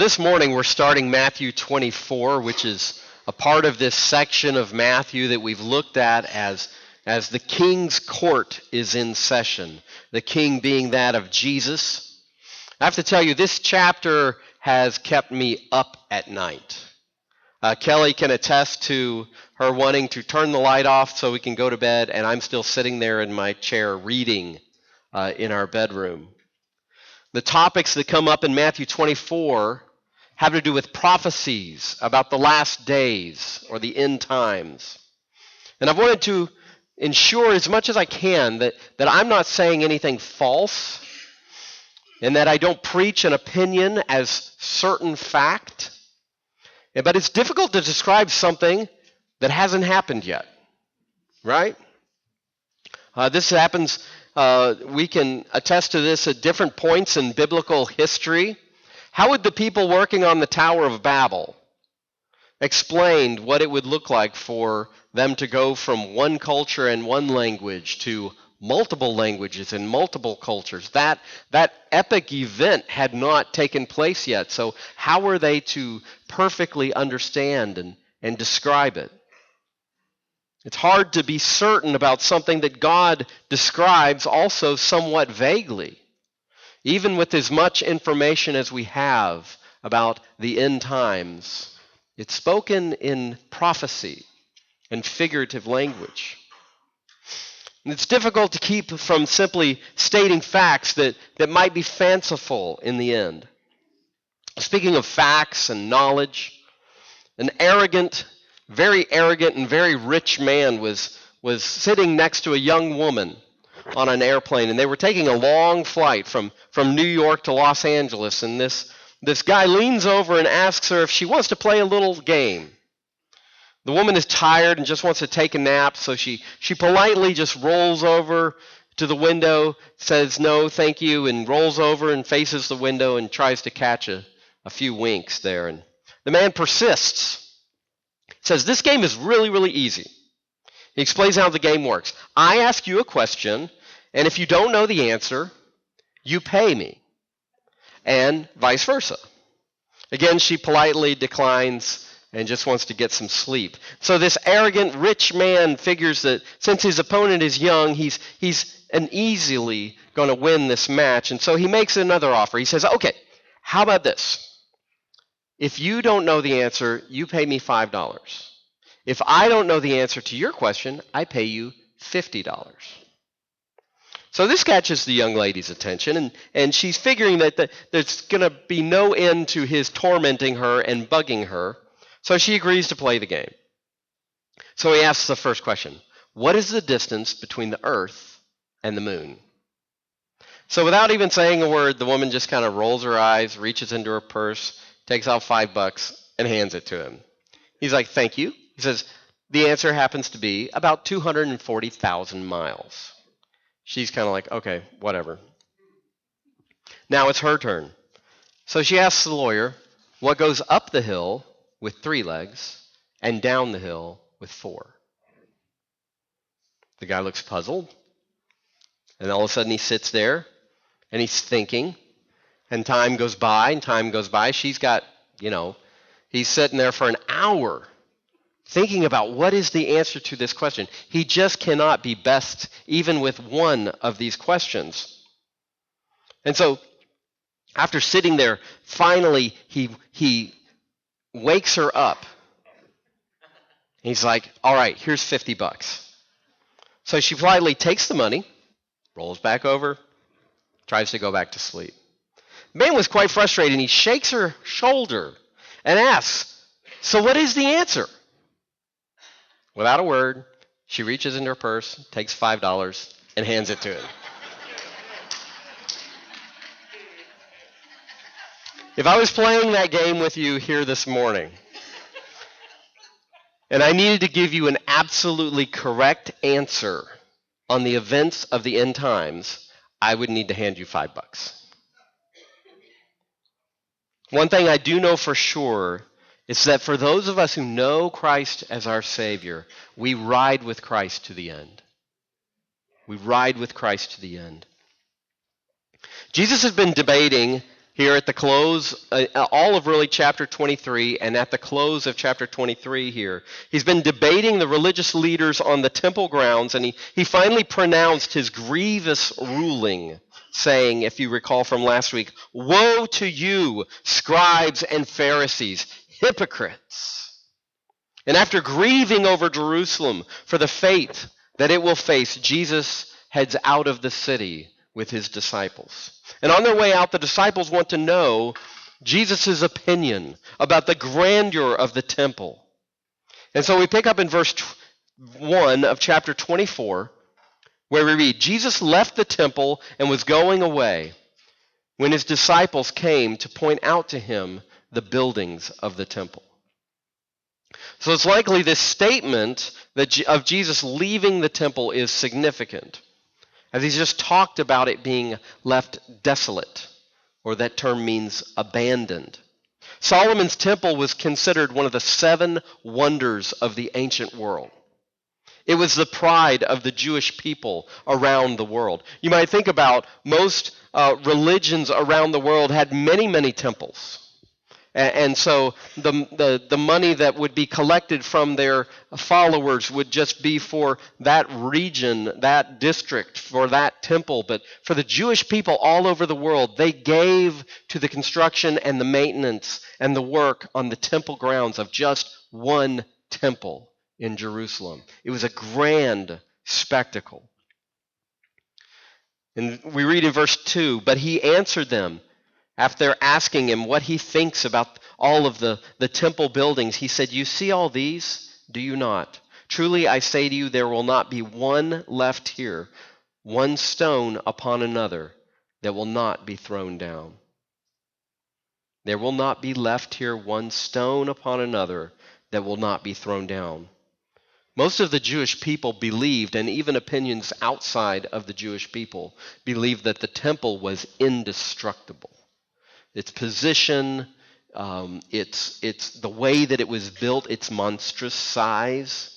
This morning we're starting Matthew 24, which is a part of this section of Matthew that we've looked at as the king's court is in session, the king being that of Jesus. I have to tell you, this chapter has kept me up at night. Kelly can attest to her wanting to turn the light off so we can go to bed, and I'm still sitting there in my chair reading in our bedroom. The topics that come up in Matthew 24 have to do with prophecies about the last days or the end times. And I've wanted to ensure as much as I can that I'm not saying anything false and that I don't preach an opinion as certain fact. But it's difficult to describe something that hasn't happened yet, right? This happens, we can attest to this at different points in biblical history. How would the people working on the Tower of Babel explained what it would look like for them to go from one culture and one language to multiple languages and multiple cultures? That epic event had not taken place yet. So how were they to perfectly understand and describe it? It's hard to be certain about something that God describes also somewhat vaguely. Even with as much information as we have about the end times, it's spoken in prophecy and figurative language. And it's difficult to keep from simply stating facts that might be fanciful in the end. Speaking of facts and knowledge, an very arrogant and very rich man was sitting next to a young woman on an airplane, and they were taking a long flight from New York to Los Angeles, and this guy leans over and asks her if she wants to play a little game. The woman is tired and just wants to take a nap, so she politely just rolls over to the window, says no, thank you, and rolls over and faces the window and tries to catch a few winks there. And the man persists. Says, this game is really, really easy. He explains how the game works. I ask you a question, and if you don't know the answer, you pay me, and vice versa. Again, she politely declines and just wants to get some sleep. So this arrogant rich man figures that since his opponent is young, he's easily going to win this match, and so he makes another offer. He says, okay, how about this? If you don't know the answer, you pay me $5. If I don't know the answer to your question, I pay you $50. So this catches the young lady's attention, and she's figuring that there's going to be no end to his tormenting her and bugging her, so she agrees to play the game. So he asks the first question, what is the distance between the earth and the moon? So without even saying a word, the woman just kind of rolls her eyes, reaches into her purse, takes out $5 and hands it to him. He's like, thank you. He says, the answer happens to be about 240,000 miles. She's kind of like, okay, whatever. Now it's her turn. So she asks the lawyer, what goes up the hill with 3 legs and down the hill with 4? The guy looks puzzled. And all of a sudden he sits there and he's thinking. And time goes by and time goes by. She's got, he's sitting there for an hour thinking about what is the answer to this question. He just cannot be best even with one of these questions. And so after sitting there, finally he wakes her up. He's like, all right, here's $50. So she politely takes the money, rolls back over, tries to go back to sleep. The man was quite frustrated, and he shakes her shoulder and asks, so what is the answer? Without a word, she reaches into her purse, takes $5, and hands it to him. If I was playing that game with you here this morning, and I needed to give you an absolutely correct answer on the events of the end times, I would need to hand you $5. One thing I do know for sure is that for those of us who know Christ as our Savior, we ride with Christ to the end. We ride with Christ to the end. Jesus has been debating Here at the close, all of really chapter 23, and at the close of chapter 23 here, he's been debating the religious leaders on the temple grounds, and he finally pronounced his grievous ruling, saying, if you recall from last week, "Woe to you, scribes and Pharisees, hypocrites!" And after grieving over Jerusalem for the fate that it will face, Jesus heads out of the city with his disciples. And on their way out, the disciples want to know Jesus' opinion about the grandeur of the temple. And so we pick up in verse 1 of chapter 24, where we read, "Jesus left the temple and was going away when his disciples came to point out to him the buildings of the temple." So it's likely this statement of Jesus leaving the temple is significant, as he's just talked about it being left desolate, or that term means abandoned. Solomon's temple was considered one of the 7 wonders of the ancient world. It was the pride of the Jewish people around the world. You might think about most religions around the world had many, many temples. And so the money that would be collected from their followers would just be for that region, that district, for that temple. But for the Jewish people all over the world, they gave to the construction and the maintenance and the work on the temple grounds of just one temple in Jerusalem. It was a grand spectacle. And we read in verse 2, "But he answered them," after asking him what he thinks about all of the temple buildings, he said, "You see all these, do you not? Truly I say to you, there will not be one left here, one stone upon another, that will not be thrown down." There will not be left here one stone upon another that will not be thrown down. Most of the Jewish people believed, and even opinions outside of the Jewish people, believed that the temple was indestructible. Its position, it's the way that it was built, its monstrous size.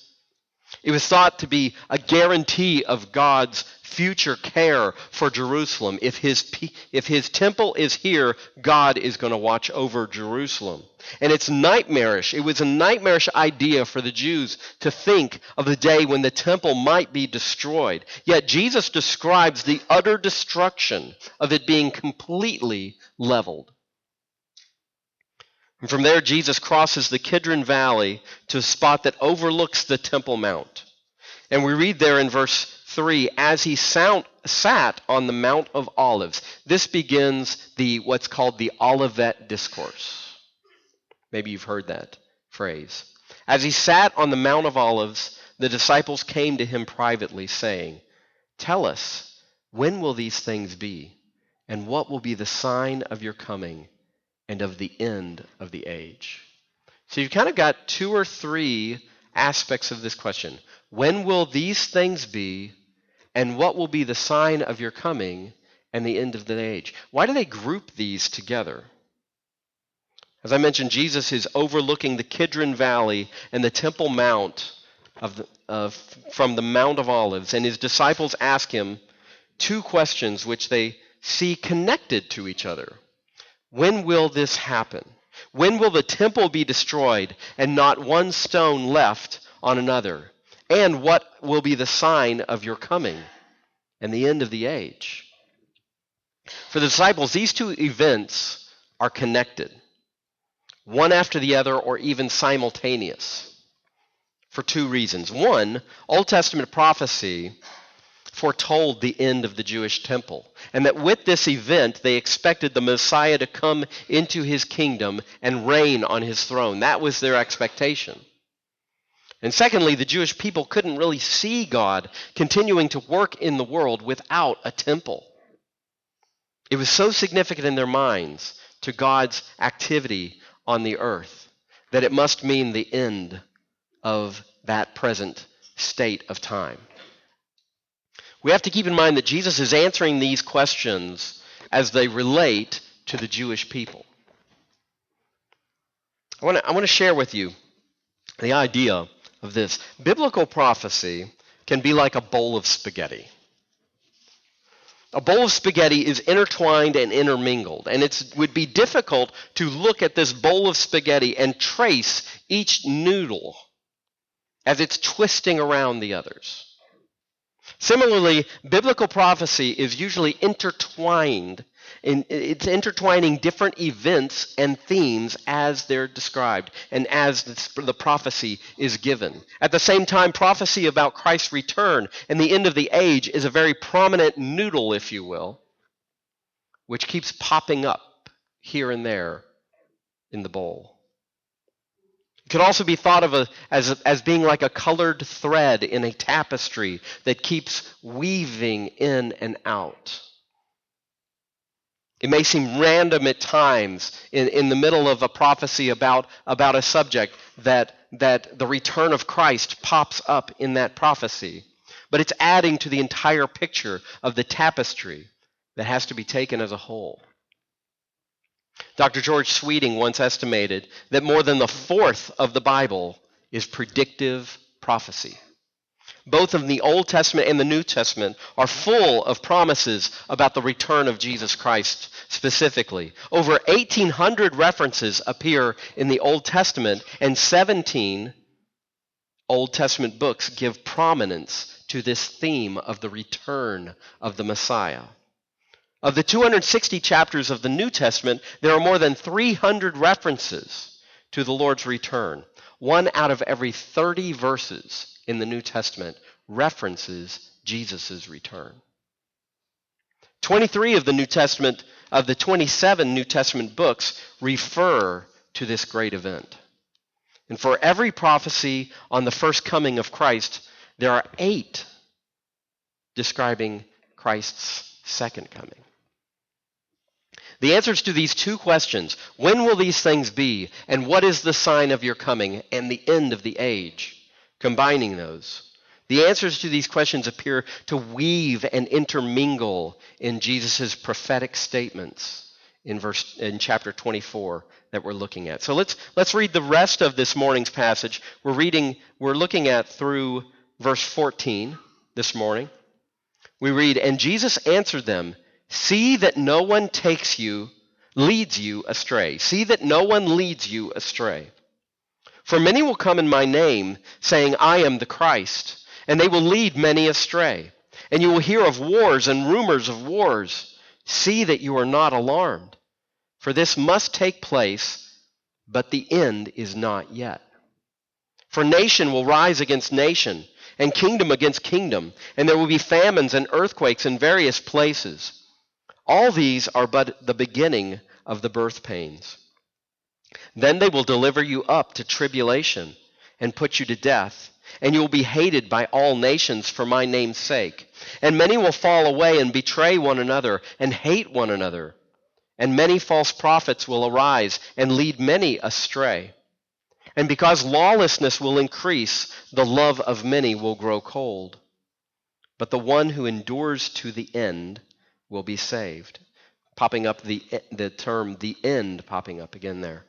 It was thought to be a guarantee of God's future care for Jerusalem. If his temple is here, God is going to watch over Jerusalem. And it's nightmarish. It was a nightmarish idea for the Jews to think of the day when the temple might be destroyed. Yet Jesus describes the utter destruction of it being completely leveled. And from there, Jesus crosses the Kidron Valley to a spot that overlooks the Temple Mount. And we read there in verse 3, "As he sat on the Mount of Olives." This begins what's called the Olivet Discourse. Maybe you've heard that phrase. "As he sat on the Mount of Olives, the disciples came to him privately, saying, 'Tell us, when will these things be? And what will be the sign of your coming and of the end of the age?'" So you've kind of got 2 or 3 aspects of this question. When will these things be? And what will be the sign of your coming and the end of the age? Why do they group these together? As I mentioned, Jesus is overlooking the Kidron Valley and the Temple Mount from the Mount of Olives, and his disciples ask him 2 questions which they see connected to each other. When will this happen? When will the temple be destroyed and not one stone left on another? And what will be the sign of your coming and the end of the age? For the disciples, these 2 events are connected, one after the other or even simultaneous, for 2 reasons. One, Old Testament prophecy foretold the end of the Jewish temple, and that with this event they expected the Messiah to come into his kingdom and reign on his throne. That was their expectation. And secondly, the Jewish people couldn't really see God continuing to work in the world without a temple. It was so significant in their minds to God's activity on the earth that it must mean the end of that present state of time. We have to keep in mind that Jesus is answering these questions as they relate to the Jewish people. I want to share with you the idea of this. Biblical prophecy can be like a bowl of spaghetti. A bowl of spaghetti is intertwined and intermingled, and it would be difficult to look at this bowl of spaghetti and trace each noodle as it's twisting around the others. Similarly, biblical prophecy is usually intertwined. It's intertwining different events and themes as they're described and as the prophecy is given. At the same time, prophecy about Christ's return and the end of the age is a very prominent noodle, if you will, which keeps popping up here and there in the bowl. It could also be thought of as being like a colored thread in a tapestry that keeps weaving in and out. It may seem random at times in the middle of a prophecy about a subject that the return of Christ pops up in that prophecy. But it's adding to the entire picture of the tapestry that has to be taken as a whole. Dr. George Sweeting once estimated that more than the fourth of the Bible is predictive prophecy. Both of the Old Testament and the New Testament are full of promises about the return of Jesus Christ specifically. Over 1,800 references appear in the Old Testament, and 17 Old Testament books give prominence to this theme of the return of the Messiah. Of the 260 chapters of the New Testament, there are more than 300 references to the Lord's return. 1 out of every 30 verses in the New Testament references Jesus' return. 23 of the 27 New Testament books refer to this great event. And for every prophecy on the first coming of Christ, there are 8 describing Christ's second coming. The answers to these two questions, when will these things be, and what is the sign of your coming and the end of the age, combining those, the answers to these questions appear to weave and intermingle in Jesus' prophetic statements in chapter 24 that we're looking at. So let's read the rest of this morning's passage. We're looking at through verse 14 this morning. We read, "And Jesus answered them, 'See that no one leads you astray. See that no one leads you astray. For many will come in my name, saying, I am the Christ, and they will lead many astray. And you will hear of wars and rumors of wars. See that you are not alarmed. For this must take place, but the end is not yet. For nation will rise against nation, and kingdom against kingdom, and there will be famines and earthquakes in various places. All these are but the beginning of the birth pains. Then they will deliver you up to tribulation and put you to death, and you will be hated by all nations for my name's sake. And many will fall away and betray one another and hate one another. And many false prophets will arise and lead many astray. And because lawlessness will increase, the love of many will grow cold. But the one who endures to the end will be saved." Popping up the term, the end, popping up again there.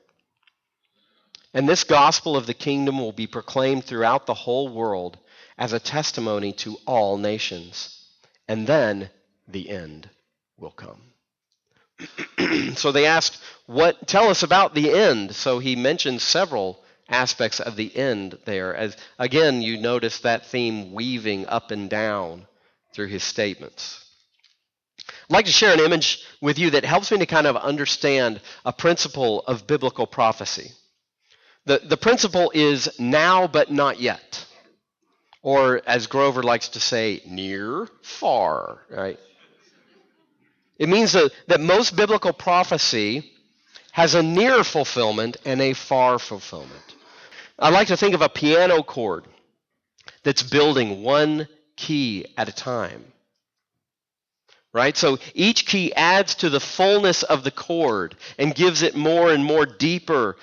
"And this gospel of the kingdom will be proclaimed throughout the whole world as a testimony to all nations. And then the end will come." So they asked, tell us about the end. So he mentions several aspects of the end there. As again, you notice that theme weaving up and down through his statements. I'd like to share an image with you that helps me to kind of understand a principle of biblical prophecy. The principle is now but not yet. Or as Grover likes to say, near, far, right? It means that most biblical prophecy has a near fulfillment and a far fulfillment. I like to think of a piano chord that's building one key at a time. Right? So each key adds to the fullness of the chord and gives it more and more deeper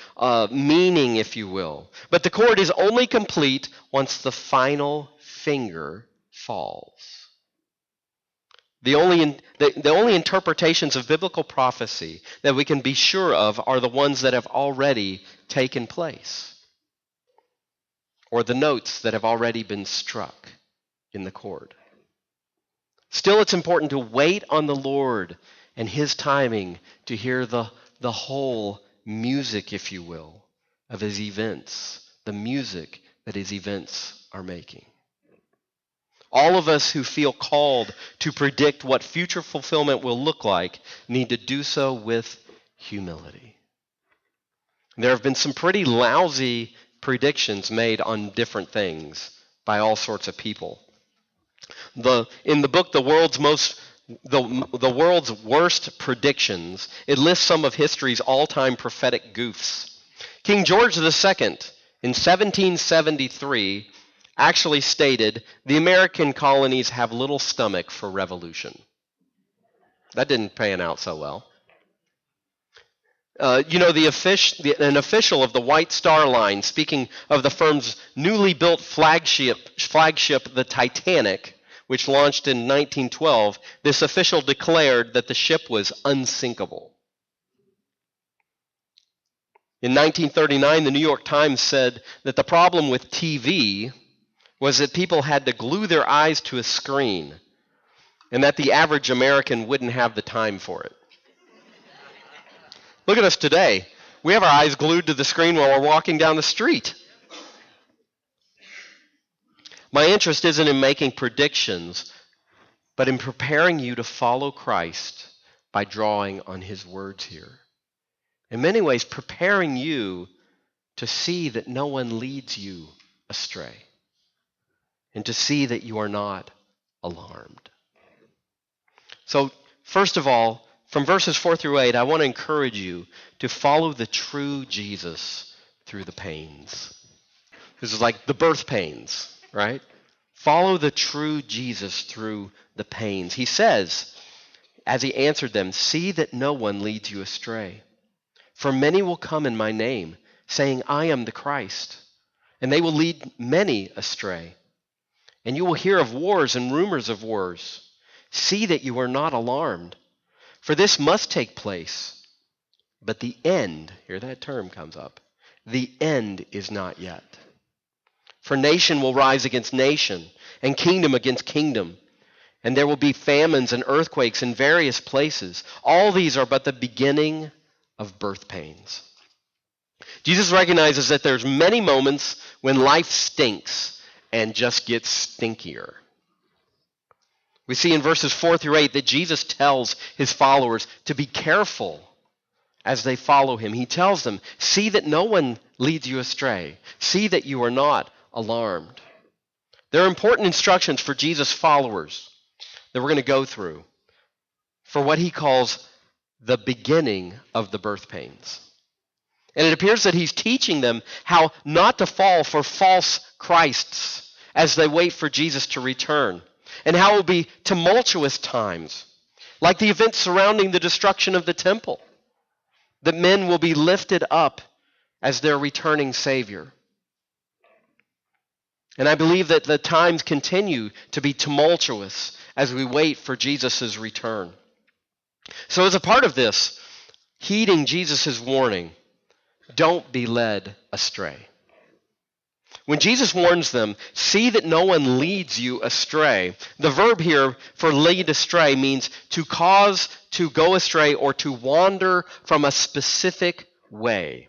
meaning, if you will. But the chord is only complete once the final finger falls. The only interpretations of biblical prophecy that we can be sure of are the ones that have already taken place, or the notes that have already been struck in the chord. Still, it's important to wait on the Lord and his timing to hear the whole music, if you will, of his events, the music that his events are making. All of us who feel called to predict what future fulfillment will look like need to do so with humility. There have been some pretty lousy predictions made on different things by all sorts of people. In the book, The World's Worst Predictions, it lists some of history's all-time prophetic goofs. King George II in 1773 actually stated, "The American colonies have little stomach for revolution." That didn't pan out so well. An official of the White Star Line, speaking of the firm's newly built flagship, the Titanic, which launched in 1912, this official declared that the ship was unsinkable. In 1939, the New York Times said that the problem with TV was that people had to glue their eyes to a screen, and that the average American wouldn't have the time for it. Look at us today. We have our eyes glued to the screen while we're walking down the street. My interest isn't in making predictions, but in preparing you to follow Christ by drawing on his words here. In many ways, preparing you to see that no one leads you astray, and to see that you are not alarmed. So, first of all, from verses 4 through 8, I want to encourage you to follow the true Jesus through the pains. This is like the birth pains, right? Follow the true Jesus through the pains. He says, as he answered them, "See that no one leads you astray. For many will come in my name, saying, 'I am the Christ,' and they will lead many astray. And you will hear of wars and rumors of wars. See that you are not alarmed. For this must take place. But the end," here that term comes up, "the end is not yet. For nation will rise against nation, and kingdom against kingdom. And there will be famines and earthquakes in various places. All these are but the beginning of birth pains." Jesus recognizes that there's many moments when life stinks and just gets stinkier. We see in verses 4 through 8 that Jesus tells his followers to be careful as they follow him. He tells them, "See that no one leads you astray. See that you are not alarmed." There are important instructions for Jesus' followers that we're going to go through for what he calls the beginning of the birth pains. And it appears that he's teaching them how not to fall for false Christs as they wait for Jesus to return, and how it will be tumultuous times, like the events surrounding the destruction of the temple, that men will be lifted up as their returning Savior. And I believe that the times continue to be tumultuous as we wait for Jesus' return. So as a part of this, heeding Jesus' warning, don't be led astray. When Jesus warns them, "See that no one leads you astray," the verb here for lead astray means to cause to go astray or to wander from a specific way.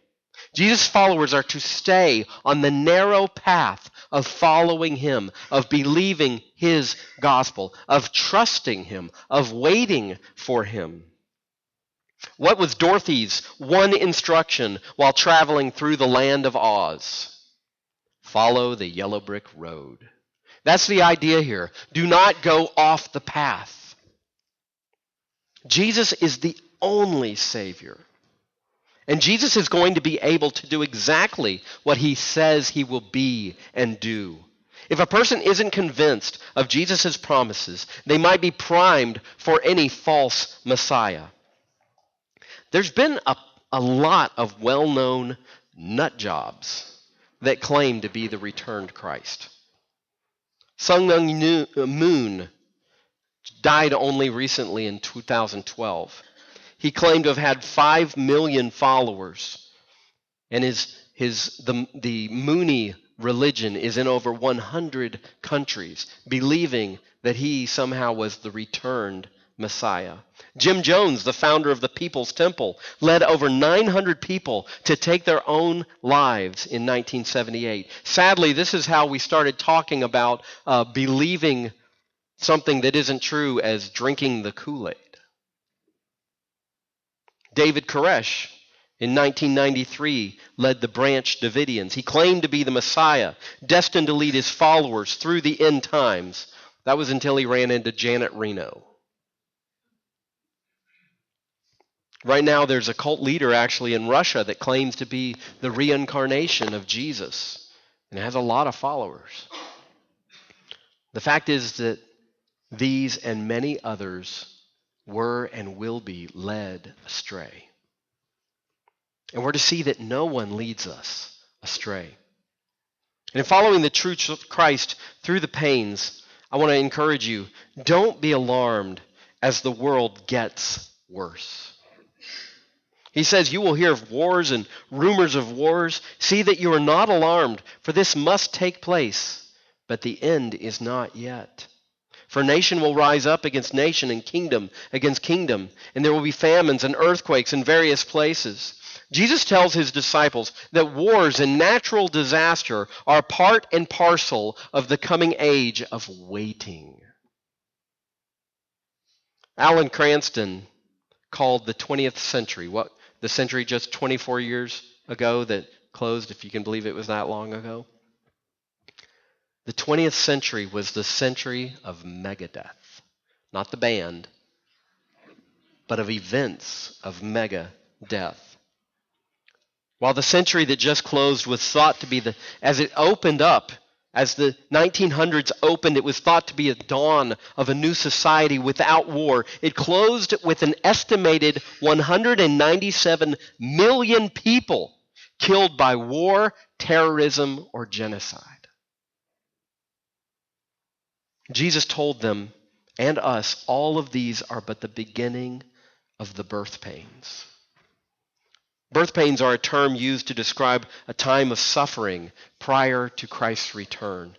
Jesus' followers are to stay on the narrow path of following him, of believing his gospel, of trusting him, of waiting for him. What was Dorothy's one instruction while traveling through the land of Oz? Follow the yellow brick road. That's the idea here. Do not go off the path. Jesus is the only Savior. And Jesus is going to be able to do exactly what he says he will be and do. If a person isn't convinced of Jesus' promises, they might be primed for any false Messiah. There's been a lot of well-known nut jobs that claim to be the returned Christ. Sun Myung Moon died only recently in 2012. He claimed to have had 5 million followers, and the Mooney religion is in over 100 countries, believing that he somehow was the returned Messiah. Jim Jones, the founder of the People's Temple, led over 900 people to take their own lives in 1978. Sadly, this is how we started talking about believing something that isn't true as drinking the Kool-Aid. David Koresh, in 1993, led the Branch Davidians. He claimed to be the Messiah, destined to lead his followers through the end times. That was until he ran into Janet Reno. Right now, there's a cult leader actually in Russia that claims to be the reincarnation of Jesus and has a lot of followers. The fact is that these and many others were and will be led astray. And we're to see that no one leads us astray. And in following the truth of Christ through the pains, I want to encourage you, don't be alarmed as the world gets worse. He says, you will hear of wars and rumors of wars. See that you are not alarmed, for this must take place, but the end is not yet. For nation will rise up against nation and kingdom against kingdom, and there will be famines and earthquakes in various places. Jesus tells his disciples that wars and natural disaster are part and parcel of the coming age of waiting. Alan Cranston called the 20th century, the century just 24 years ago that closed, if you can believe it was that long ago. The 20th century was the century of megadeath. Not the band, but of events of mega death. While the century that just closed was thought to be as it opened up, as the 1900s opened, it was thought to be a dawn of a new society without war. It closed with an estimated 197 million people killed by war, terrorism, or genocide. Jesus told them and us, all of these are but the beginning of the birth pains. Birth pains are a term used to describe a time of suffering prior to Christ's return.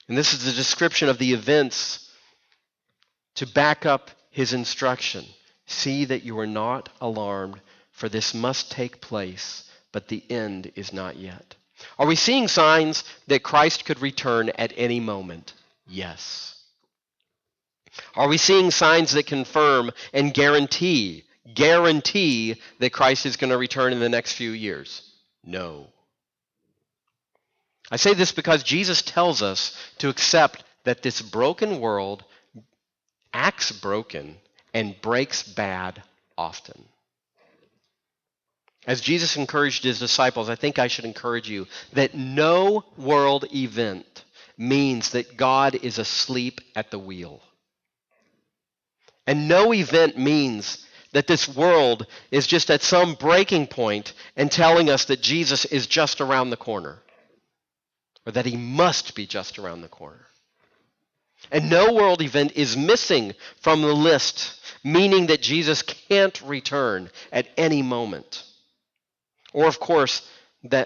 And this is a description of the events to back up his instruction. See that you are not alarmed, for this must take place, but the end is not yet. Are we seeing signs that Christ could return at any moment? Yes. Are we seeing signs that confirm and guarantee that Christ is going to return in the next few years? No. I say this because Jesus tells us to accept that this broken world acts broken and breaks bad often. As Jesus encouraged his disciples, I think I should encourage you that no world event means that God is asleep at the wheel. And no event means that this world is just at some breaking point and telling us that Jesus is just around the corner, or that he must be just around the corner. And no world event is missing from the list, meaning that Jesus can't return at any moment. Or of course, though,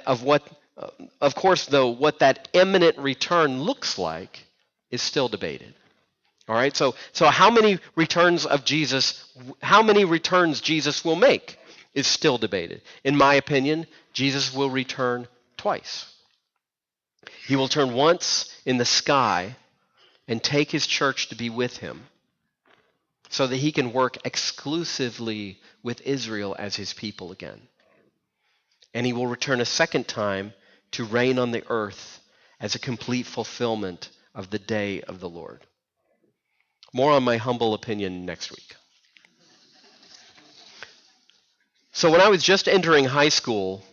what that imminent return looks like is still debated. All right, so how many returns Jesus will make is still debated. In my opinion, Jesus will return twice. He will return once in the sky and take his church to be with him so that he can work exclusively with Israel as his people again. And he will return a second time to reign on the earth as a complete fulfillment of the day of the Lord. More on my humble opinion next week. So when I was just entering high school,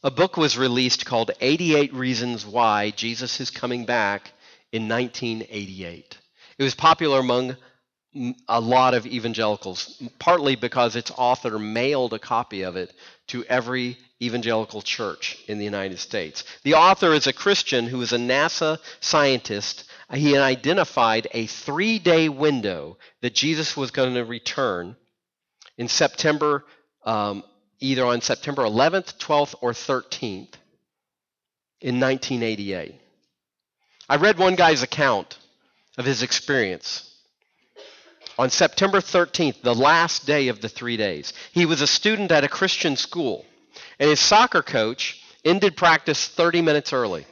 a book was released called 88 Reasons Why Jesus is Coming Back in 1988. It was popular among a lot of evangelicals, partly because its author mailed a copy of it to every evangelical church in the United States. The author is a Christian who is a NASA scientist. He identified a 3-day window that Jesus was going to return in September, either on September 11th, 12th, or 13th. in 1988. I read one guy's account of his experience. On September 13th, the last day of the 3 days, he was a student at a Christian school, and his soccer coach ended practice 30 minutes early.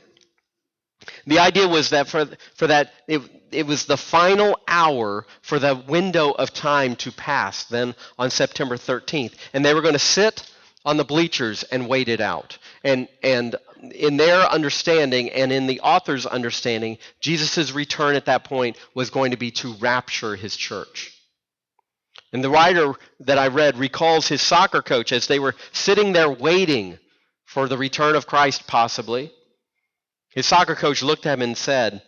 The idea was that for that, it was the final hour for the window of time to pass, then on September 13th, and they were going to sit on the bleachers and wait it out. And in their understanding and in the author's understanding, Jesus' return at that point was going to be to rapture his church. And the writer that I read recalls his soccer coach as they were sitting there waiting for the return of Christ possibly. His soccer coach looked at him and said,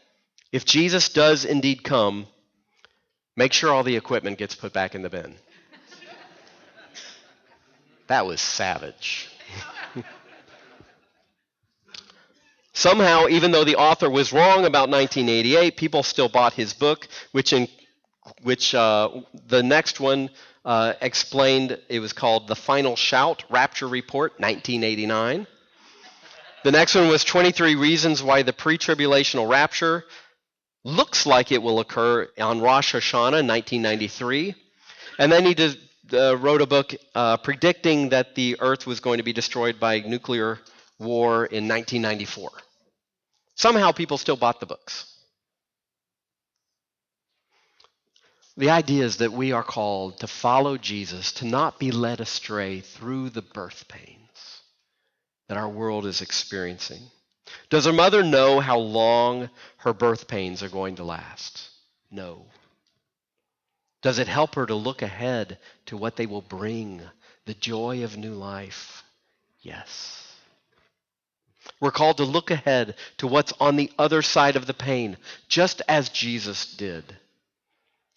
"If Jesus does indeed come, make sure all the equipment gets put back in the bin." That was savage. Somehow, even though the author was wrong about 1988, people still bought his book, which the next one explained. It was called The Final Shout, Rapture Report, 1989. The next one was 23 Reasons Why the Pre-Tribulational Rapture Looks Like It Will Occur on Rosh Hashanah, 1993. And then he wrote a book predicting that the earth was going to be destroyed by nuclear war in 1994. Somehow people still bought the books. The idea is that we are called to follow Jesus, to not be led astray through the birth pains that our world is experiencing. Does a mother know how long her birth pains are going to last? No. Does it help her to look ahead to what they will bring, the joy of new life? Yes. We're called to look ahead to what's on the other side of the pain, just as Jesus did.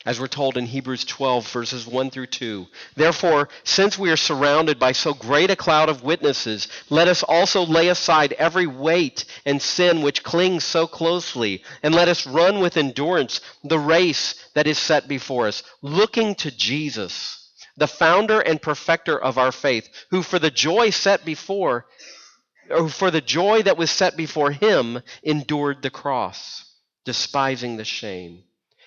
As we're told in Hebrews 12, verses 1 through 2. Therefore, since we are surrounded by so great a cloud of witnesses, let us also lay aside every weight and sin which clings so closely, and let us run with endurance the race that is set before us, looking to Jesus, the founder and perfecter of our faith, who for the joy that was set before him endured the cross, despising the shame,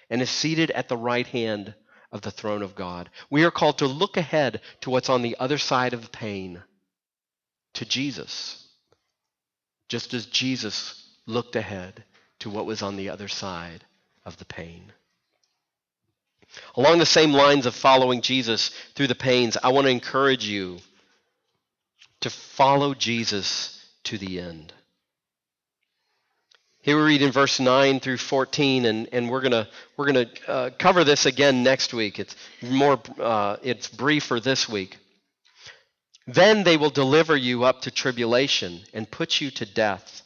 and is seated at the right hand of the throne of God. We are called to look ahead to what's on the other side of the pain, to Jesus, just as Jesus looked ahead to what was on the other side of the pain. Along the same lines of following Jesus through the pains, I want to encourage you to follow Jesus to the end. Here we read in verse 9 through 14, and we're gonna cover this again next week. It's briefer this week. Then they will deliver you up to tribulation and put you to death,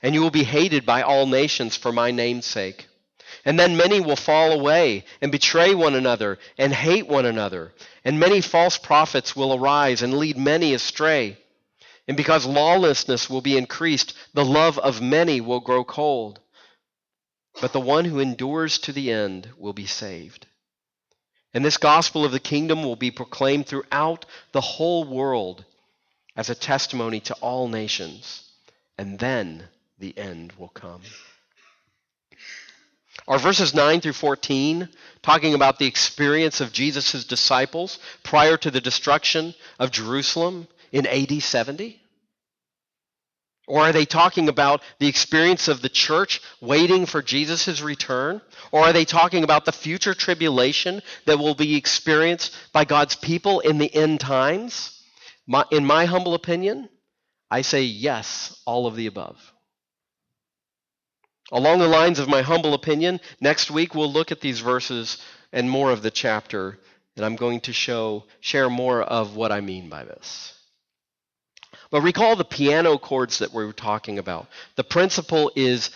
and you will be hated by all nations for my name's sake. And then many will fall away and betray one another and hate one another, and many false prophets will arise and lead many astray. And because lawlessness will be increased, the love of many will grow cold. But the one who endures to the end will be saved. And this gospel of the kingdom will be proclaimed throughout the whole world as a testimony to all nations. And then the end will come. Are verses 9 through 14 talking about the experience of Jesus' disciples prior to the destruction of Jerusalem in AD 70? Or are they talking about the experience of the church waiting for Jesus' return? Or are they talking about the future tribulation that will be experienced by God's people in the end times? In my humble opinion, I say yes, all of the above. Along the lines of my humble opinion, next week we'll look at these verses and more of the chapter, and I'm going to share more of what I mean by this. But recall the piano chords that we were talking about. The principle is,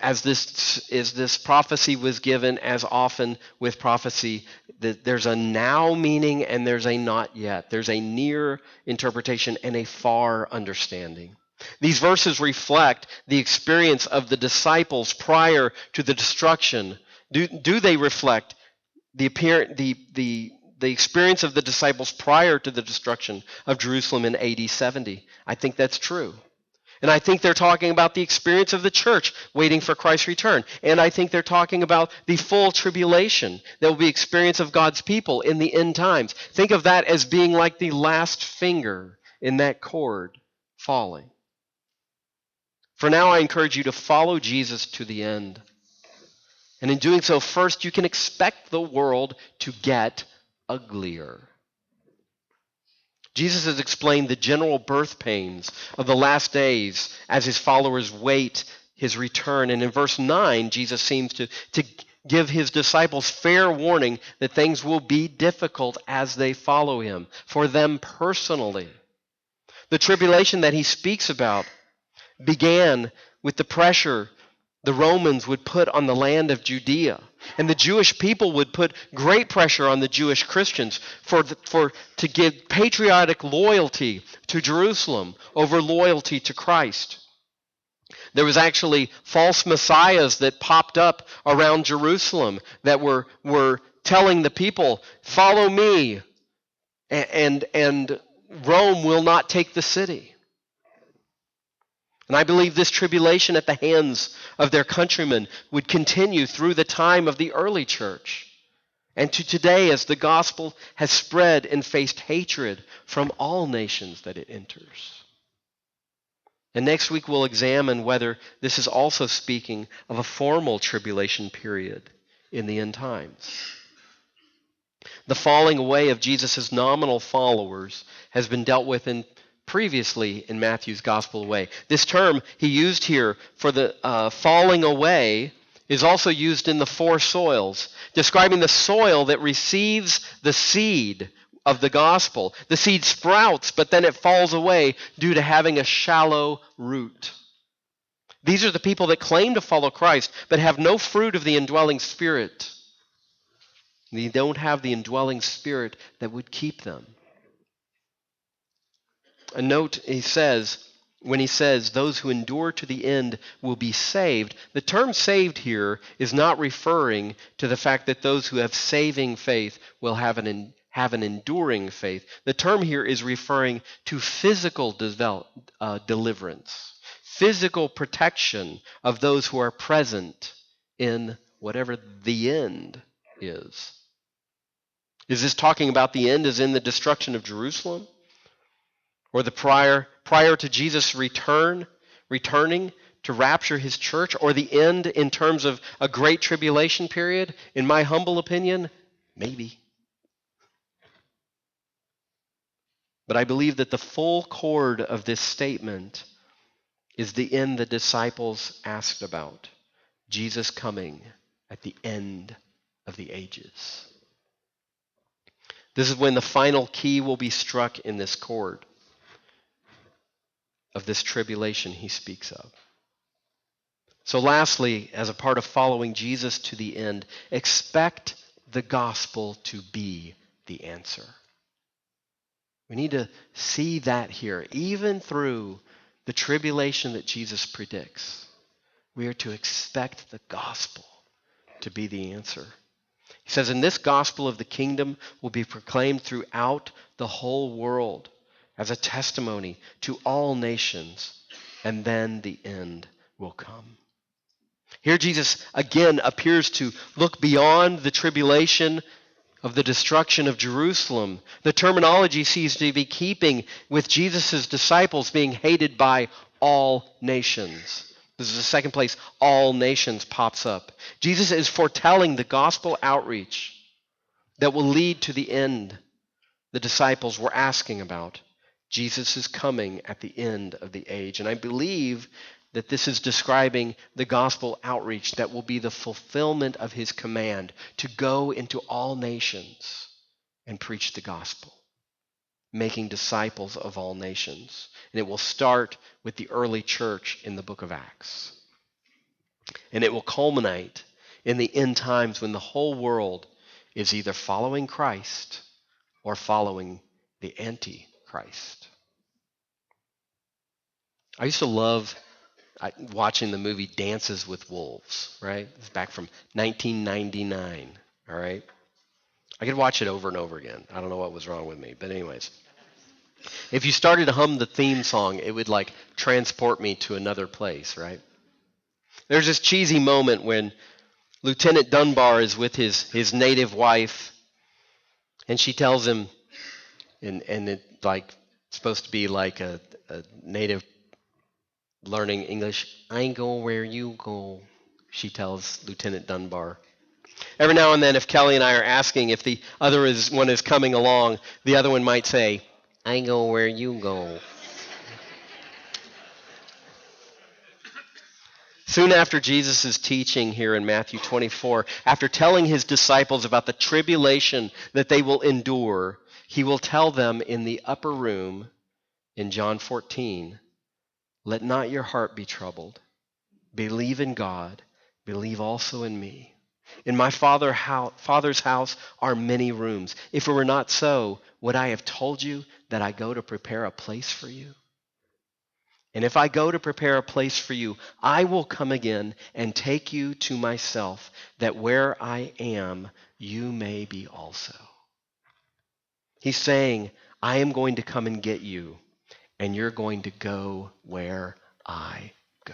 as this prophecy was given, as often with prophecy, that there's a now meaning and there's a not yet. There's a near interpretation and a far understanding. These verses reflect the experience of the disciples prior to the destruction. Do they reflect the experience of the disciples prior to the destruction of Jerusalem in AD 70? I think that's true. And I think they're talking about the experience of the church waiting for Christ's return. And I think they're talking about the full tribulation that will be experienced of God's people in the end times. Think of that as being like the last finger in that cord falling. For now, I encourage you to follow Jesus to the end. And in doing so, first, you can expect the world to get uglier. Jesus has explained the general birth pains of the last days as his followers wait his return. And in verse 9, Jesus seems to give his disciples fair warning that things will be difficult as they follow him, for them personally. The tribulation that he speaks about began with the pressure the Romans would put on the land of Judea. And the Jewish people would put great pressure on the Jewish Christians to give patriotic loyalty to Jerusalem over loyalty to Christ. There was actually false messiahs that popped up around Jerusalem that were telling the people, follow me, and Rome will not take the city. And I believe this tribulation at the hands of their countrymen would continue through the time of the early church and to today as the gospel has spread and faced hatred from all nations that it enters. And next week we'll examine whether this is also speaking of a formal tribulation period in the end times. The falling away of Jesus' nominal followers has been dealt with previously in Matthew's gospel way. This term he used here for the falling away is also used in the four soils, describing the soil that receives the seed of the gospel. The seed sprouts, but then it falls away due to having a shallow root. These are the people that claim to follow Christ, but have no fruit of the indwelling Spirit. They don't have the indwelling Spirit that would keep them. A note when he says, those who endure to the end will be saved, the term saved here is not referring to the fact that those who have saving faith will have an enduring faith. The term here is referring to physical deliverance, physical protection of those who are present in whatever the end is. Is this talking about the end as in the destruction of Jerusalem? Or the prior to Jesus' returning to rapture his church? Or the end in terms of a great tribulation period? In my humble opinion, maybe. But I believe that the full chord of this statement is the end the disciples asked about. Jesus coming at the end of the ages. This is when the final key will be struck in this chord of this tribulation he speaks of. So lastly, as a part of following Jesus to the end, expect the gospel to be the answer. We need to see that here. Even through the tribulation that Jesus predicts, we are to expect the gospel to be the answer. He says, and this gospel of the kingdom will be proclaimed throughout the whole world as a testimony to all nations, and then the end will come. Here Jesus again appears to look beyond the tribulation of the destruction of Jerusalem. The terminology seems to be keeping with Jesus' disciples being hated by all nations. This is the second place all nations pops up. Jesus is foretelling the gospel outreach that will lead to the end the disciples were asking about. Jesus is coming at the end of the age. And I believe that this is describing the gospel outreach that will be the fulfillment of his command to go into all nations and preach the gospel, making disciples of all nations. And it will start with the early church in the book of Acts. And it will culminate in the end times when the whole world is either following Christ or following the Antichrist. I used to love watching the movie Dances with Wolves, right? It's back from 1999, all right? I could watch it over and over again. I don't know what was wrong with me, but anyways. If you started to hum the theme song, it would like transport me to another place, right? There's this cheesy moment when Lieutenant Dunbar is with his native wife, and she tells him, and it like supposed to be like a native learning English. I go where you go, she tells Lieutenant Dunbar. Every now and then, if Kelly and I are asking if the other one is coming along, the other one might say, I go where you go. Soon after Jesus' teaching here in Matthew 24, after telling his disciples about the tribulation that they will endure, he will tell them in the upper room in John 14, let not your heart be troubled. Believe in God. Believe also in me. In my Father's house are many rooms. If it were not so, would I have told you that I go to prepare a place for you? And if I go to prepare a place for you, I will come again and take you to myself, that where I am, you may be also. He's saying, I am going to come and get you, and you're going to go where I go.